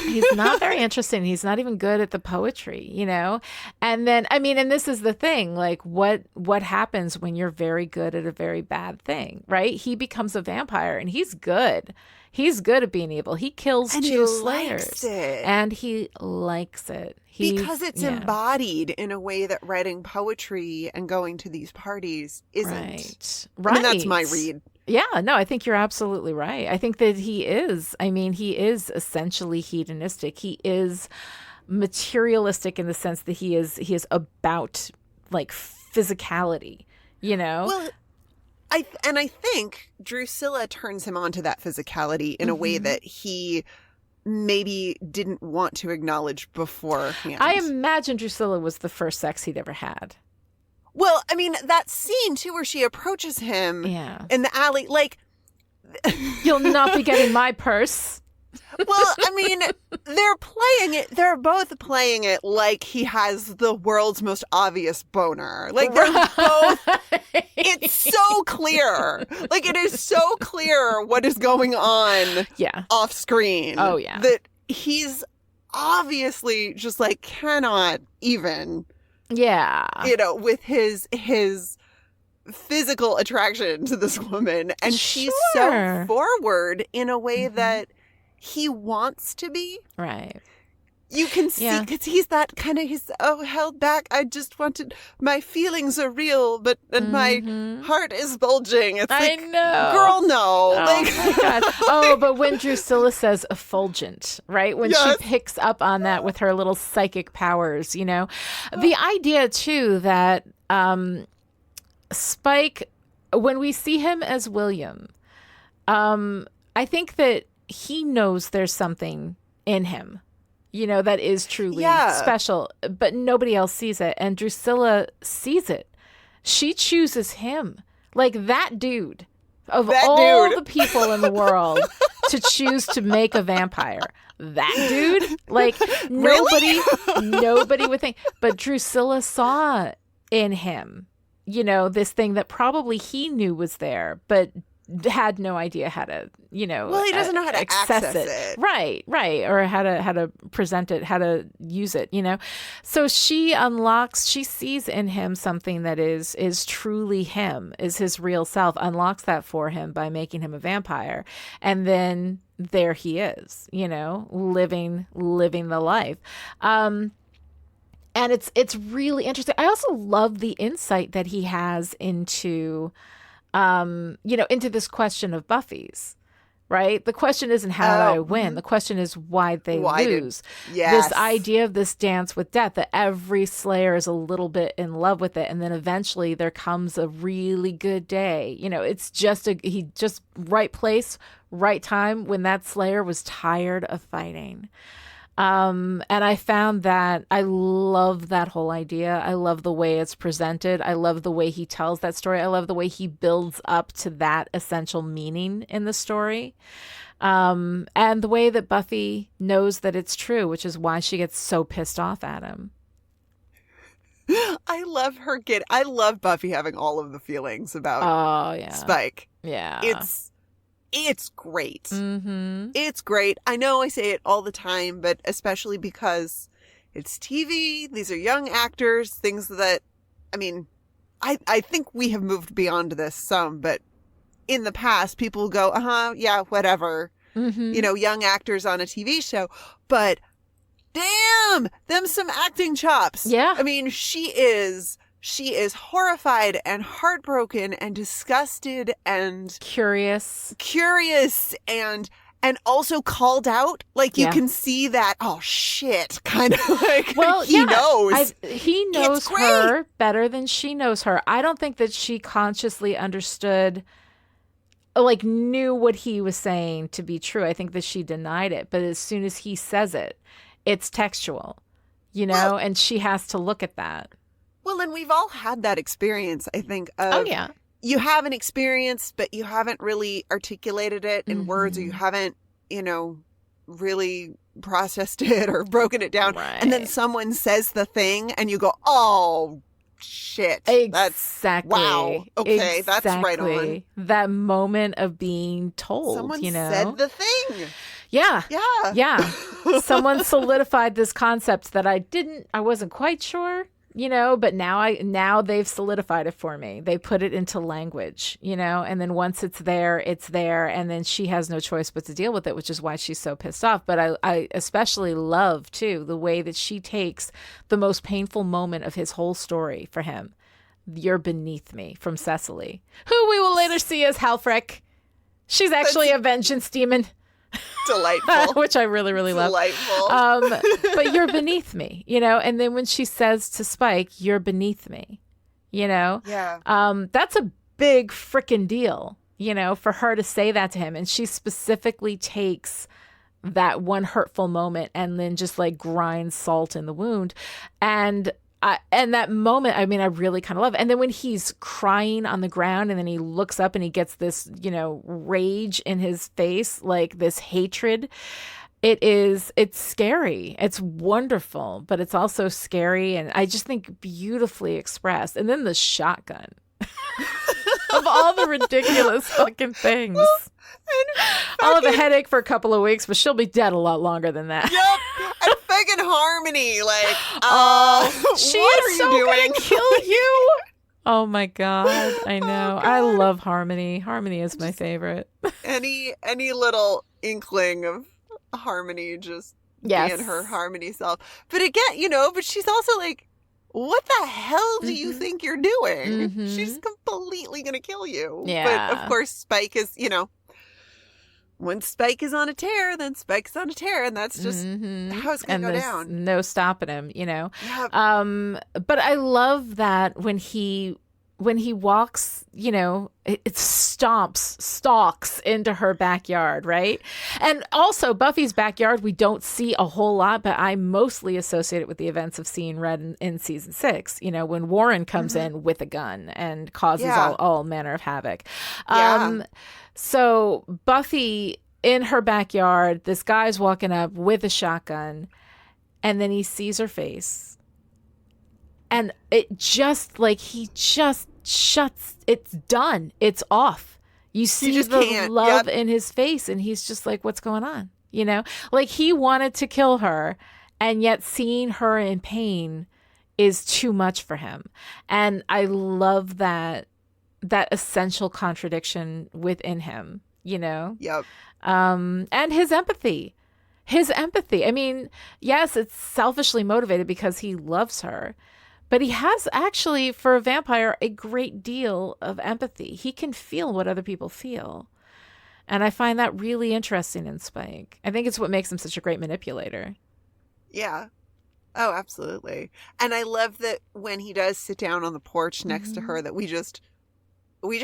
He's not very interesting. He's not even good at the poetry, And then, and this is the thing, like what happens when you're very good at a very bad thing, right? He becomes a vampire and he's good. He's good at being evil. He kills
And
two
he
slayers.
likes it.
And he likes it.
Because it's embodied in a way that writing poetry and going to these parties isn't.
Right.
I mean, that's my read.
Yeah, no, I think you're absolutely right. I think that he is essentially hedonistic. He is materialistic in the sense that he is about like physicality,
Well, I think Drusilla turns him on to that physicality in a way that he maybe didn't want to acknowledge beforehand.
I imagine Drusilla was the first sex he'd ever had.
Well, that scene too where she approaches him in the alley, like,
you'll not be getting my purse.
Well, they're both playing it like he has the world's most obvious boner. Like, they're both, it's so clear. Like, it is so clear what is going on off screen.
Oh, yeah.
That he's obviously just like cannot even, with his physical attraction to this woman. And she's so forward in a way that he wants to be.
Right.
You can see, because he's that kind of, held back. I just wanted, my feelings are real, but and my heart is bulging. It's like,
know.
Girl, no.
Oh, my God. But when Drusilla says effulgent, right? When she picks up on that with her little psychic powers, the idea too that Spike, when we see him as William, I think that he knows there's something in him, that is truly special, but nobody else sees it. And Drusilla sees it. She chooses him, like that dude of the people in the world to choose to make a vampire. That dude, like nobody would think, but Drusilla saw in him, this thing that probably he knew was there, but had no idea how to,
well, he doesn't know how to access it.
Right. Or how to present it, how to use it, So she sees in him something that is truly him, is his real self, unlocks that for him by making him a vampire. And then there he is, living the life. And it's really interesting. I also love the insight that he has into into this question of Buffy's, right? The question isn't how did I win? The question is why they lose. This idea of this dance with death, that every slayer is a little bit in love with it. And then eventually there comes a really good day. It's just right place, right time when that Slayer was tired of fighting. And I found that I love that whole idea. I love the way it's presented. I love the way he tells that story. I love the way he builds up to that essential meaning in the story. And the way that Buffy knows that it's true, which is why she gets so pissed off at him.
I love Buffy having all of the feelings about Spike.
Yeah.
It's great.
Mm-hmm.
It's great. I know I say it all the time, but especially because it's TV. These are young actors, things that, I mean, I think we have moved beyond this some, but in the past, people will go, yeah, whatever.
Mm-hmm.
You know, young actors on a TV show. But damn, them some acting chops.
Yeah.
I mean, she is horrified and heartbroken and disgusted and
Curious
and also called out. Like, you can see that, oh shit, kind of like,
well,
he knows.
He knows her better than she knows her. I don't think that she consciously understood, like, knew what he was saying to be true. I think that she denied it. But as soon as he says it, it's textual, you know, and she has to look at that.
Well, and we've all had that experience, I think, of you have an experience, but you haven't really articulated it in words, or you haven't, you know, really processed it or broken it down.
Right.
And then someone says the thing and you go, oh, shit.
Exactly.
Wow. Okay, that's right on.
That moment of being told,
Someone
you know.
said the thing.
Yeah.
Yeah.
Yeah. Someone solidified this concept that I wasn't quite sure, you know, but now they've solidified it for me. They put it into language, you know, and then once it's there, and then she has no choice but to deal with it, which is why she's so pissed off. But I especially love, too, the way that she takes the most painful moment of his whole story for him. You're beneath me, from Cecily, who we will later see as Halfrek. She's actually a vengeance demon.
Delightful.
Which I really, really love.
Delightful.
But you're beneath me, you know? And then when she says to Spike, you're beneath me, you know?
Yeah.
That's a big freaking deal, you know, for her to say that to him. And she specifically takes that one hurtful moment and then just like grinds salt in the wound. And that moment, I mean, I really kind of love it. And then when he's crying on the ground and then he looks up and he gets this, you know, rage in his face, like this hatred, it's scary. It's wonderful, but it's also scary. And I just think beautifully expressed. And then the shotgun of all the ridiculous fucking things. I'll have a headache for a couple of weeks, but she'll be dead a lot longer than that.
Yep. And fucking Harmony, like,
she
what
is
are
so
you doing?
gonna kill you. Oh my god, I know. I love Harmony. Harmony is my favorite.
Any little inkling of Harmony just being her Harmony self. But again, you know, but she's also like, what the hell do you think you're doing? She's completely gonna kill you.
Yeah.
But of course, Spike is, you know, when Spike is on a tear, then Spike's on a tear, and that's just how it's going to go down.
No stopping him, you know.
Yeah.
But I love that when he walks, you know, it stalks into her backyard, right? And also Buffy's backyard, we don't see a whole lot, but I mostly associate it with the events of Seeing Red in season 6, you know, when Warren comes in with a gun and causes all manner of havoc. So Buffy in her backyard, this guy's walking up with a shotgun, and then he sees her face. And it just, like, he just shuts, it's done. It's off. You see the love in his face, and he's just like, what's going on? You know? Like, he wanted to kill her, and yet seeing her in pain is too much for him. And I love that essential contradiction within him, you know?
Yep.
And his empathy. I mean, yes, it's selfishly motivated because he loves her, but he has actually, for a vampire, a great deal of empathy. He can feel what other people feel. And I find that really interesting in Spike. I think it's what makes him such a great manipulator.
Yeah. Oh, absolutely. And I love that when he does sit down on the porch next to her, that we just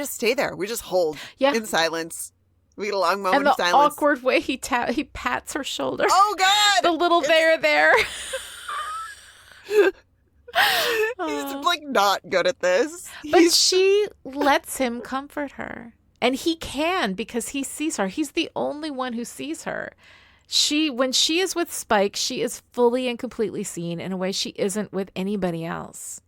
stay there. We just hold in silence. We get a long moment
And the
of silence.
awkward way he pats her shoulder.
Oh, God!
The little there.
He's like not good at this.
But she lets him comfort her. And he can, because he sees her. He's the only one who sees her. When she is with Spike, she is fully and completely seen in a way she isn't with anybody else.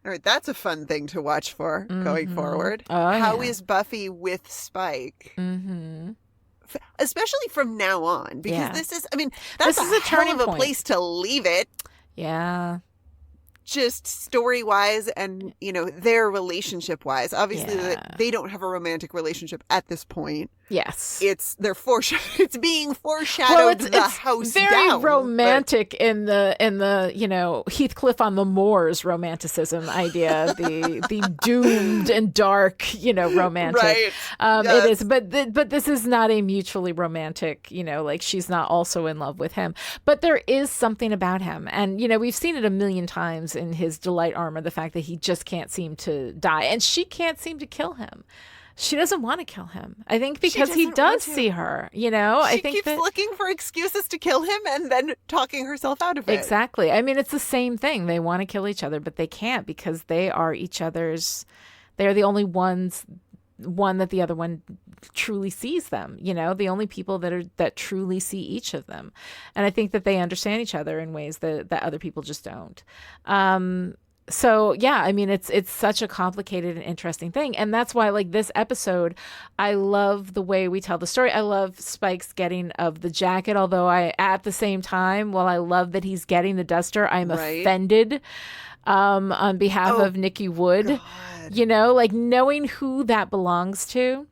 All right, that's a fun thing to watch for going forward.
Oh,
How
yeah.
is Buffy with Spike?
Mm-hmm.
Especially from now on, because
Yeah.
this is, I mean, that's
This is a
hell
turning
of a
point.
place to leave it.
Yeah.
Just story-wise and, their relationship-wise. Obviously,
Yeah.
they don't have a romantic relationship at this point.
Yes.
It's being foreshadowed the house
very
down.
romantic in the Heathcliff on the Moors romanticism idea, the doomed and dark romantic.
Right.
It is, but this is not a mutually romantic. Like she's not also in love with him, but there is something about him, and we've seen it a million times in his delight armor. The fact that he just can't seem to die, and she can't seem to kill him. She doesn't want to kill him. I think because he
doesn't
does
want to.
see her,
She
I think
keeps
that
looking for excuses to kill him and then talking herself out of it.
exactly. I mean, it's the same thing. They want to kill each other, but they can't because they are each other's. They are the only one that the other one truly sees them. The only people that truly see each of them, and I think that they understand each other in ways that other people just don't. So yeah, I mean, it's such a complicated and interesting thing. And that's why, like, this episode, I love the way we tell the story. I love Spike's getting of the jacket, although at the same time, while I love that he's getting the duster, I'm
Right.
offended on behalf of Nikki Wood.
God.
Like knowing who that belongs to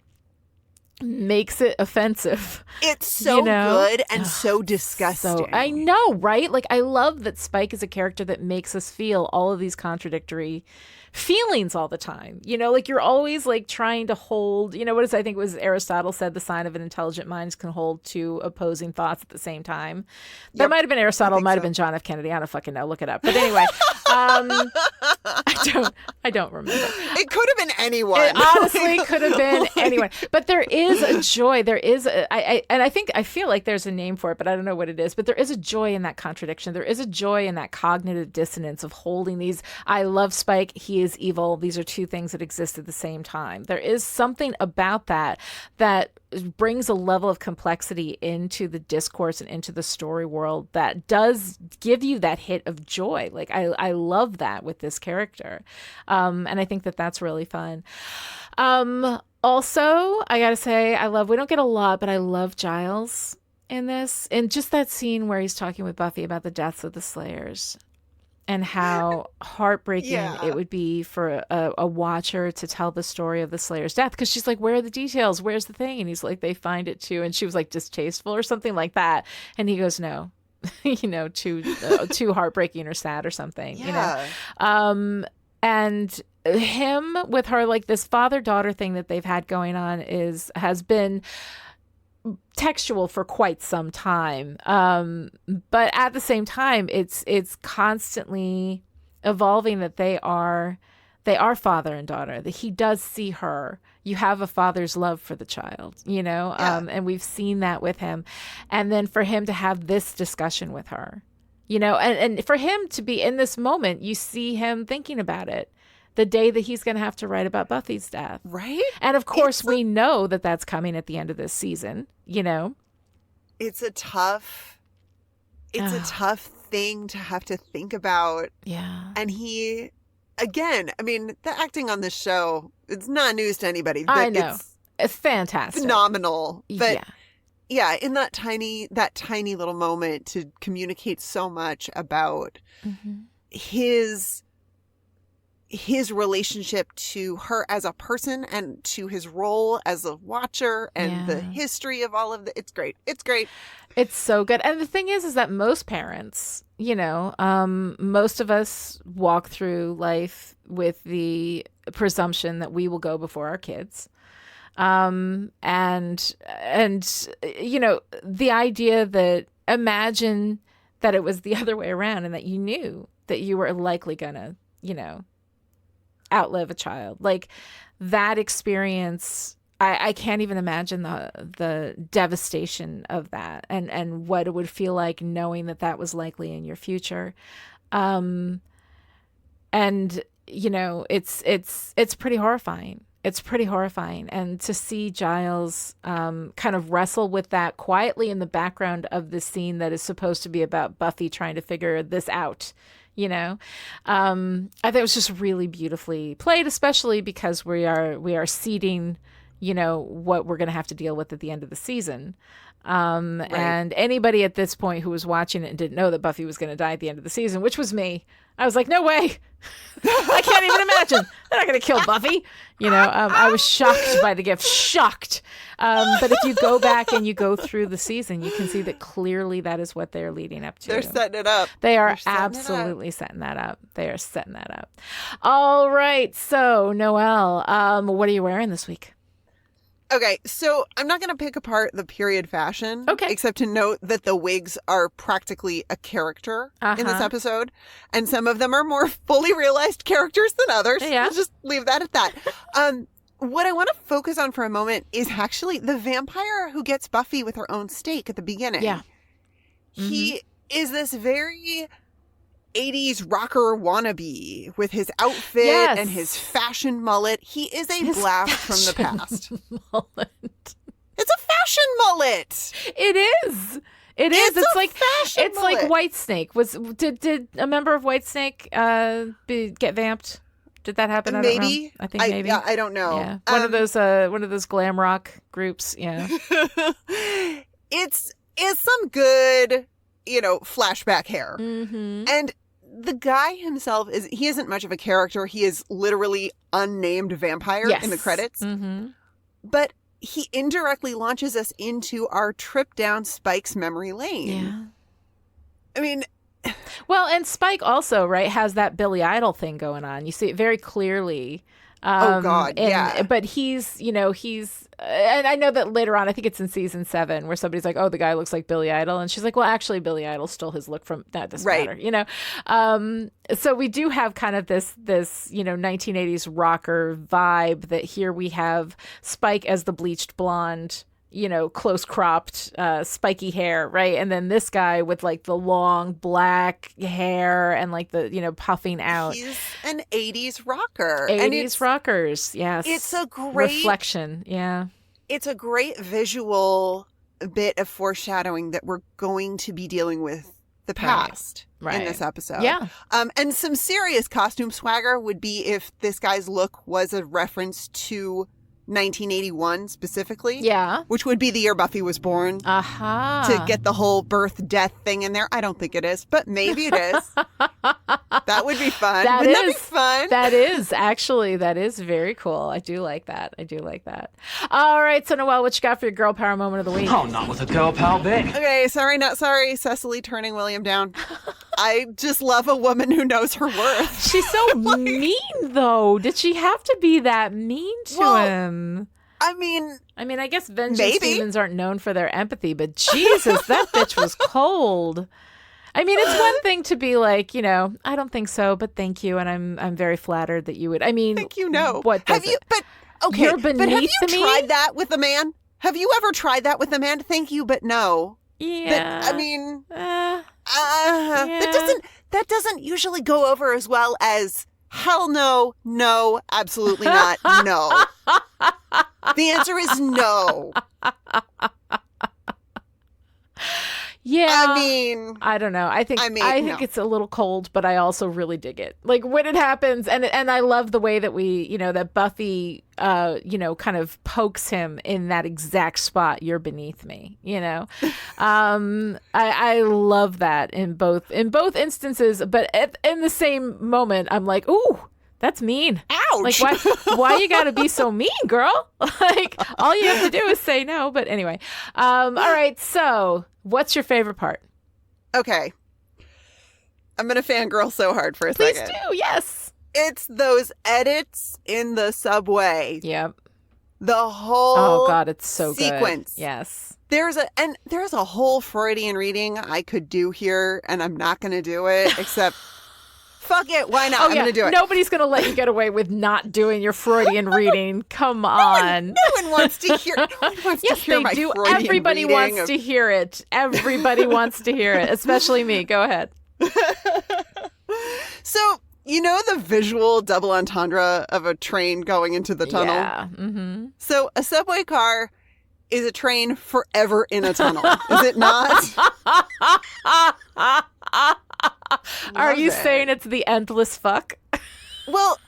makes it offensive.
It's so good and so disgusting.
So I know, right? Like I love that Spike is a character that makes us feel all of these contradictory feelings all the time. Like you're always like trying to hold, I think it was Aristotle said the sign of an intelligent mind can hold two opposing thoughts at the same time. That
Yep,
might have been Aristotle,
think
might have
so.
been John F. Kennedy. I don't fucking know. Look it up. But anyway, I don't remember.
It could have been anyone.
It honestly could have been anyone. But there is a joy. There is I feel like there's a name for it, but I don't know what it is. But there is a joy in that contradiction. There is a joy in that cognitive dissonance of holding these. I love Spike. He is evil. These are two things that exist at the same time. There is something about that brings a level of complexity into the discourse and into the story world that does give you that hit of joy. Like I love that with this character. And I think that that's really fun. Also, I gotta say, we don't get a lot, but I love Giles in this. And just that scene where he's talking with Buffy about the deaths of the Slayers and how heartbreaking it would be for a watcher to tell the story of the Slayer's death. Because she's like, where are the details? Where's the thing? And he's like, they find it too. And she was like, distasteful or something like that. And he goes, no, too heartbreaking or sad or something, and him with her, like this father-daughter thing that they've had going on has been textual for quite some time. But at the same time, it's constantly evolving that they are father and daughter, that he does see her. You have a father's love for the child, and we've seen that with him. And then for him to have this discussion with her, and for him to be in this moment, you see him thinking about it. The day that he's going to have to write about Buffy's death.
Right?
And of course, we know that that's coming at the end of this season,
It's a tough thing to have to think about.
Yeah.
And he, again, I mean, the acting on this show, it's not news to anybody. But
I know. It's fantastic.
Phenomenal. But
yeah.
in that tiny little moment to communicate so much about his relationship to her as a person and to his role as a watcher and the history of all of the, it's great.
It's so good. And the thing is that most parents, most of us walk through life with the presumption that we will go before our kids. And the idea that imagine that it was the other way around and that you knew that you were likely gonna, outlive a child. Like that experience, I can't even imagine the devastation of that and what it would feel like knowing that was likely in your future. And it's pretty horrifying. It's pretty horrifying. And to see Giles kind of wrestle with that quietly in the background of the scene that is supposed to be about Buffy trying to figure this out, I think it was just really beautifully played, especially because we are seeding, what we're going to have to deal with at the end of the season. Right. And anybody at this point who was watching it and didn't know that Buffy was going to die at the end of the season, which was me, I was like, no way. I can't even imagine. They're not going to kill Buffy. I was shocked by the gift. Shocked. But if you go back and you go through the season, you can see that clearly that is what they're leading up to.
They're setting it up.
They are absolutely setting that up. They are setting that up. All right. So, Noelle, what are you wearing this week?
Okay, so I'm not going to pick apart the period fashion, except to note that the wigs are practically a character in this episode, and some of them are more fully realized characters than others.
Yeah.
Let's just leave that at that. What I want to focus on for a moment is actually the vampire who gets Buffy with her own stake at the beginning.
Yeah.
He is this very 80s rocker wannabe with his outfit and his fashion mullet. He is a blast from the past.
Mullet.
It's a fashion mullet.
It is. It is. It's like
fashion
it's
mullet.
like Whitesnake. Did a member of Whitesnake get vamped? Did that happen?
Maybe.
I think maybe.
I don't know.
Yeah. One of those glam rock groups. Yeah.
It's some good, flashback hair. Mm-hmm. And the guy himself he isn't much of a character. He is literally unnamed vampire in the credits. Mm-hmm. But he indirectly launches us into our trip down Spike's memory lane.
Yeah.
I mean,
well, and Spike also, right, has that Billy Idol thing going on. You see it very clearly.
Oh God, yeah.
But he's, and I know that later on, I think it's in season 7, where somebody's like, "Oh, the guy looks like Billy Idol," and she's like, "Well, actually, Billy Idol stole his look from that. Doesn't matter." So we do have kind of this 1980s rocker vibe. That here we have Spike as the bleached blonde, close cropped, spiky hair, right? And then this guy with like the long black hair and like the, puffing out.
He's an 80s rocker.
80s rockers, yes.
It's a great
reflection, yeah.
It's a great visual bit of foreshadowing that we're going to be dealing with the past in this episode.
Yeah.
And some serious costume swagger would be if this guy's look was a reference to 1981 specifically.
Yeah.
Which would be the year Buffy was born. To get the whole birth death thing in there. I don't think it is, but maybe it is. That would be fun. Wouldn't that be fun?
That is very cool. I do like that. All right, so Noelle, what you got for your girl power moment of the week?
Oh, not with a girl pal big.
Okay, sorry, not sorry. Cecily turning William down. I just love a woman who knows her worth.
She's so mean, though. Did she have to be that mean to him?
I mean,
I guess vengeance demons aren't known for their empathy, but Jesus, that bitch was cold. I mean, it's one thing to be like, I don't think so, but thank you, and I'm very flattered that you would. I mean,
thank you. No,
what
have you?
it?
But okay,
you're beneath
but have you
me?
tried that with a man? Have you ever tried that with a man? Thank you, but no.
Yeah.
That doesn't usually go over as well as hell no, absolutely not, no. The answer is no.
Yeah.
I
don't know. I think it's a little cold, but I also really dig it. Like when it happens, and I love the way that that Buffy, kind of pokes him in that exact spot. You're beneath me, I love that in both instances, but in the same moment, I'm like, ooh. That's mean.
Ouch.
Like, why you gotta be so mean, girl? Like, all you have to do is say no. But anyway. All right. So, what's your favorite part?
Okay. I'm going to fangirl so hard for a second.
Please do. Yes.
It's those edits in the subway.
Yep.
The whole
oh God, it's so
sequence.
Good. Yes.
There's a whole Freudian reading I could do here, and I'm not going to do it, except Fuck it. Why not?
Oh,
I'm
yeah.
going to do it.
Nobody's going to let you get away with not doing your Freudian reading. Come on.
No one wants to hear. No one wants
Yes,
to hear
they
my
do.
Freudian
Everybody
reading
wants
of-
to hear it. Everybody wants to hear it, especially me. Go ahead.
So, you know the visual double entendre of a train going into the tunnel?
Yeah. Mm-hmm.
So, a subway car is a train forever in a tunnel. Is it not?
Are you
it.
saying it's the endless fuck?
Well,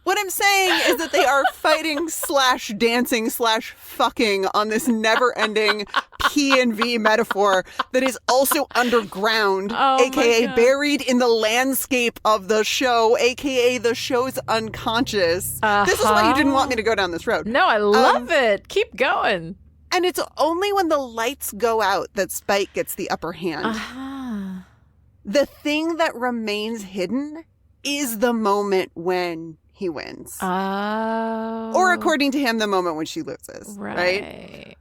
what I'm saying is that they are fighting / dancing / fucking on this never-ending P&V metaphor that is also underground,
Oh my
aka
God.
buried in the landscape of the show, aka the show's unconscious. This is why you didn't want me to go down this road.
No, I love it. Keep going.
And it's only when the lights go out that Spike gets the upper hand.
Uh-huh.
The thing that remains hidden is the moment when he wins.
Oh.
Or according to him, the moment when she loses. Right?
Right.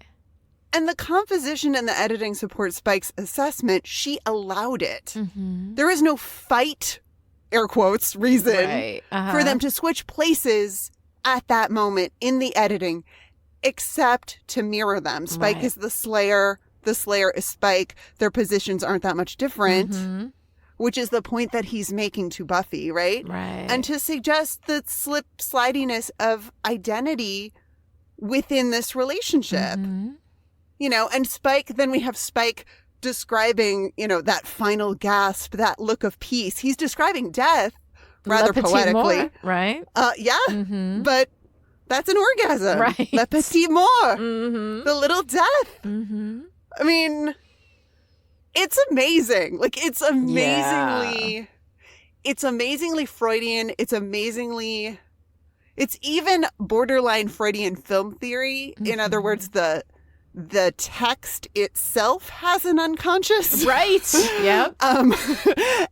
And the composition and the editing support Spike's assessment. She allowed it.
Mm-hmm.
There is no fight, air quotes, reason
Right.
for them to switch places at that moment in the editing, except to mirror them. Spike
Right.
is the Slayer. The Slayer is Spike. Their positions aren't that much different,
Mm-hmm.
which is the point that he's making to Buffy, right?
Right.
And to suggest the slidiness of identity within this relationship.
Mhm.
You know, and Spike, then we have Spike describing, you know, that final gasp, that look of peace. He's describing death rather
Le petit
poetically.
mort, right?
Yeah,
Mm-hmm.
but that's an orgasm.
Right.
Le petit mort,
Mm-hmm.
the little death.
Mm-hmm.
I mean, it's amazing. Like, it's amazingly Freudian. It's even borderline Freudian film theory. In other words, the text itself has an unconscious.
Right. Yep.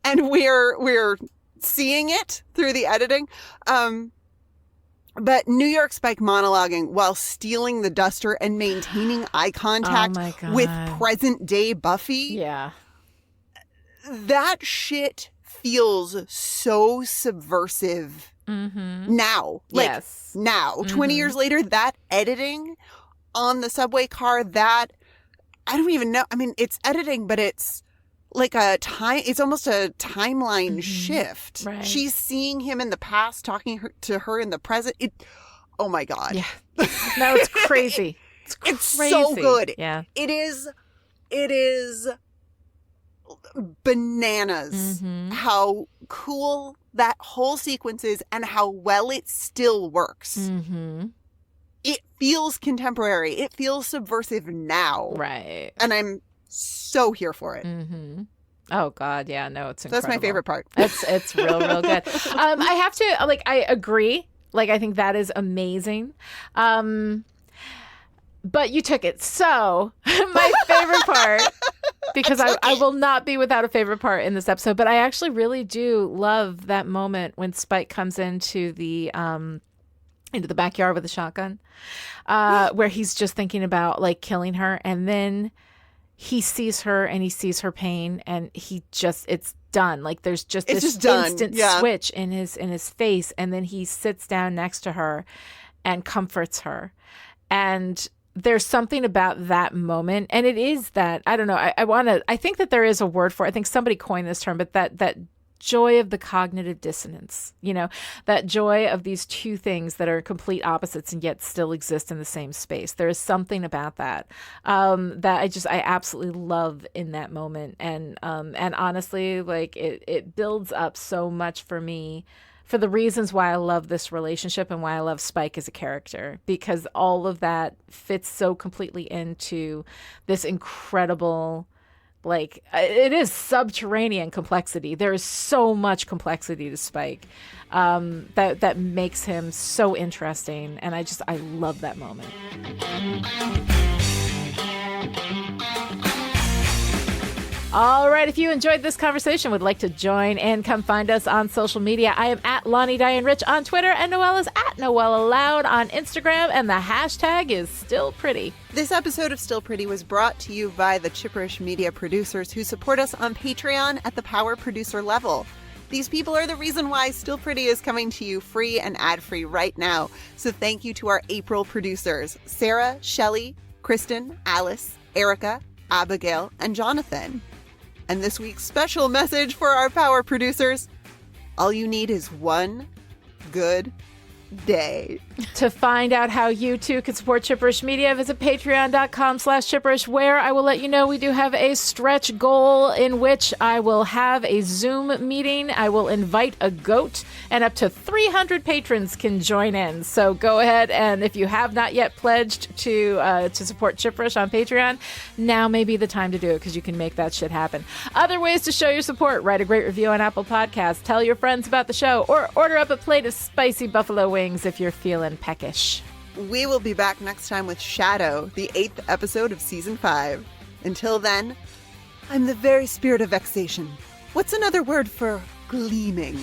And we're seeing it through the editing. But New York Spike monologuing while stealing the duster and maintaining eye contact
Oh my God.
with present day Buffy.
Yeah.
That shit feels so subversive
Mm-hmm.
now. Like,
Yes.
now. 20 years later, that editing on the subway car, that, I don't even know. I mean, it's editing, but it's like it's almost a timeline shift.
Right.
She's seeing him in the past, talking to her in the present. Oh my God.
Yeah. No, it's crazy. It's crazy.
It's so good.
Yeah.
It is bananas
Mhm.
how cool that whole sequence is and how well it still works.
Mm-hmm.
It feels contemporary. It feels subversive now.
Right.
And I'm so here for it.
Mm-hmm. Oh God, yeah, no, it's
That's
incredible.
my favorite part.
It's real good. I have to I agree. Like, I think that is amazing. But you took it. So my favorite part, because I will not be without a favorite part in this episode, but I actually really do love that moment when Spike comes into the backyard with a shotgun, where he's just thinking about like killing her, and then he sees her and he sees her pain, and it's done. Like, there's just
It's
this
just done.
instant
Yeah.
switch in his face, and then he sits down next to her and comforts her. And there's something about that moment, and it is that, I don't know, I think that there is a word for it. I think somebody coined this term, but that joy of the cognitive dissonance, you know, that joy of these two things that are complete opposites and yet still exist in the same space. There is something about that that I absolutely love in that moment. And honestly, like, it builds up so much for me, for the reasons why I love this relationship and why I love Spike as a character, because all of that fits so completely into this incredible, like, it is subterranean complexity. There is so much complexity to Spike that makes him so interesting. And I love that moment. All right, if you enjoyed this conversation, would like to join in, come find us on social media. I am at Lani Diane Rich on Twitter, and Noelle is at Noelle Aloud on Instagram, and the hashtag is still pretty.
This episode of Still Pretty was brought to you by the Chipperish Media producers who support us on Patreon at the power producer level. These people are the reason why Still Pretty is coming to you free and ad-free right now. So thank you to our April producers, Sarah, Shelley, Kristen, Alice, Erica, Abigail, and Jonathan. And this week's special message for our power producers: all you need is one good day.
To find out how you too can support Chipperish Media, visit patreon.com/chipperish, where I will let you know we do have a stretch goal in which I will have a Zoom meeting. I will invite a goat, and up to 300 patrons can join in. So go ahead, and if you have not yet pledged to support Chipperish on Patreon, now may be the time to do it, because you can make that shit happen. Other ways to show your support: write a great review on Apple Podcasts, tell your friends about the show, or order up a plate of spicy buffalo wings if you're feeling peckish.
We will be back next time with Shadow, the 8th episode of Season 5. Until then, I'm the very spirit of vexation. What's another word for gleaming?